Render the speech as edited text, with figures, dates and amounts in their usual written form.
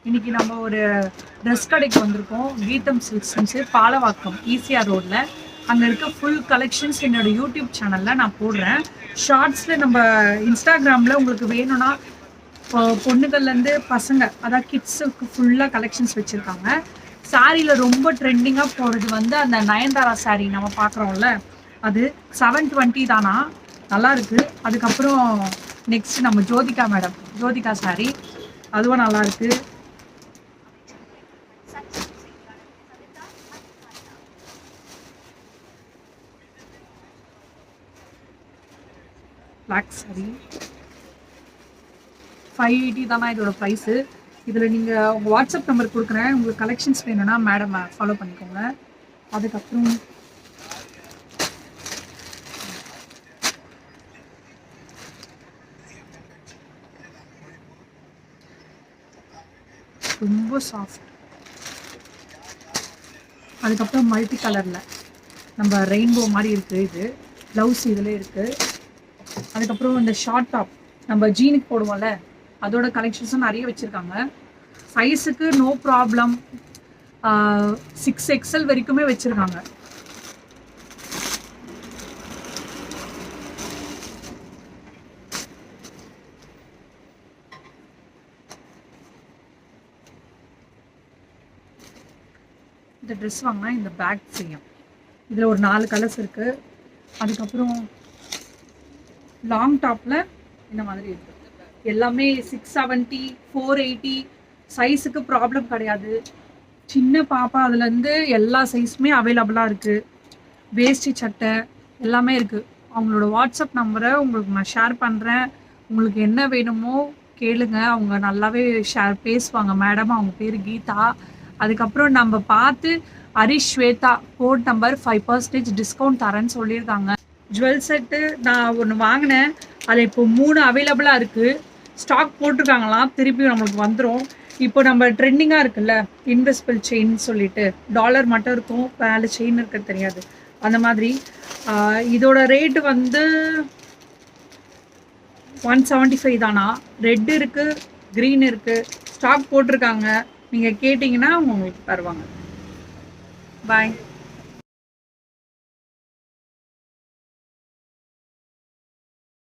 இன்னைக்கு நம்ம ஒரு ட்ரெஸ் கடைக்கு வந்திருக்கோம். கீதம் சில்க்ஸ் பாலவாக்கம் ஈசிஆர் ரோட்ல. அங்கே இருக்க ஃபுல் கலெக்ஷன்ஸ் என்னோட யூடியூப் சேனலில் நான் போடுறேன். ஷார்ட்ஸில் நம்ம இன்ஸ்டாகிராமில் உங்களுக்கு வேணும்னா பொண்ணுகள்லேருந்து பசங்க அதாவது கிட்ஸுக்கு ஃபுல்லாக கலெக்ஷன்ஸ் வச்சுருக்காங்க. சாரியில் ரொம்ப ட்ரெண்டிங்காக போகிறது வந்து அந்த நயன்தாரா சாரீ நம்ம பார்க்குறோம்ல, அது 720 தானா, நல்லாயிருக்கு. அதுக்கப்புறம் நெக்ஸ்ட் நம்ம ஜோதிகா சாரீ, அதுவும் நல்லாயிருக்கு. பிளாக் சாரீ 580 தானா இதோட ப்ரைஸு. இதில் நீங்கள் உங்கள் வாட்ஸ்அப் நம்பர் கொடுக்குறேன், உங்களுக்கு கலெக்ஷன்ஸ் வேணும்னா மேடம் ஃபாலோ பண்ணிக்கோங்க. அதுக்கப்புறம் ரொம்ப சாஃப்ட். அதுக்கப்புறம் மல்டி கலரில் நம்ம ரெயின்போ மாதிரி இருக்குது. இது ப்ளவுஸ் இதில் இருக்குது. அதுக்கப்புறம் இந்த ஷார்ட் டாப் நம்ம ஜீனுக்கு போடுவோம்ல, அதோட கலெக்ஷன்ஸும் நிறைய வச்சுருக்காங்க. சைஸுக்கு நோ ப்ராப்ளம், 6XL வரைக்குமே வச்சுருக்காங்க. இந்த ட்ரெஸ் வாங்கினா இந்த பேக் செய்யும். இதில் ஒரு 4 கலர்ஸ் இருக்குது. அதுக்கப்புறம் லாங் டாப்பில் இந்த மாதிரி இருக்குது. எல்லாமே 670, 480 சைஸுக்கு ப்ராப்ளம் கிடையாது. சின்ன பாப்பா அதுலேருந்து எல்லா சைஸுமே அவைலபிளாக இருக்குது. வேஷ்டி சட்டை எல்லாமே இருக்குது. அவங்களோட வாட்ஸ்அப் நம்பரை உங்களுக்கு நான் ஷேர் பண்ணுறேன். உங்களுக்கு என்ன வேணுமோ கேளுங்க, அவங்க நல்லாவே பேசுவாங்க. மேடம் அவங்க பேர் கீதா. அதுக்கப்புறம் நம்ம பார்த்து Harish Swetha code number 5% discount தரேன்னு சொல்லியிருக்காங்க. ஜுவல் செட்டு நான் ஒன்று வாங்கினேன், அது இப்போ 3 அவைலபிளாக இருக்குது. ஸ்டாக் போட்டிருக்காங்களாம், திருப்பி நம்மளுக்கு வந்துடும். இப்போ நம்ம ட்ரெண்டிங்காக இருக்குல்ல இன்வெஸ்பிள் செயின் சொல்லிட்டு, டாலர் மட்டும் இருக்கும், மேலே செயின் இருக்கிறது தெரியாது, அந்த மாதிரி. இதோட ரேட்டு வந்து 175 தானா. ரெட் இருக்குது, க்ரீன் இருக்குது, ஸ்டாக் போட்டிருக்காங்க. நீங்கள் கேட்டிங்கன்னா உங்களுக்கு தருவாங்க. பாய்.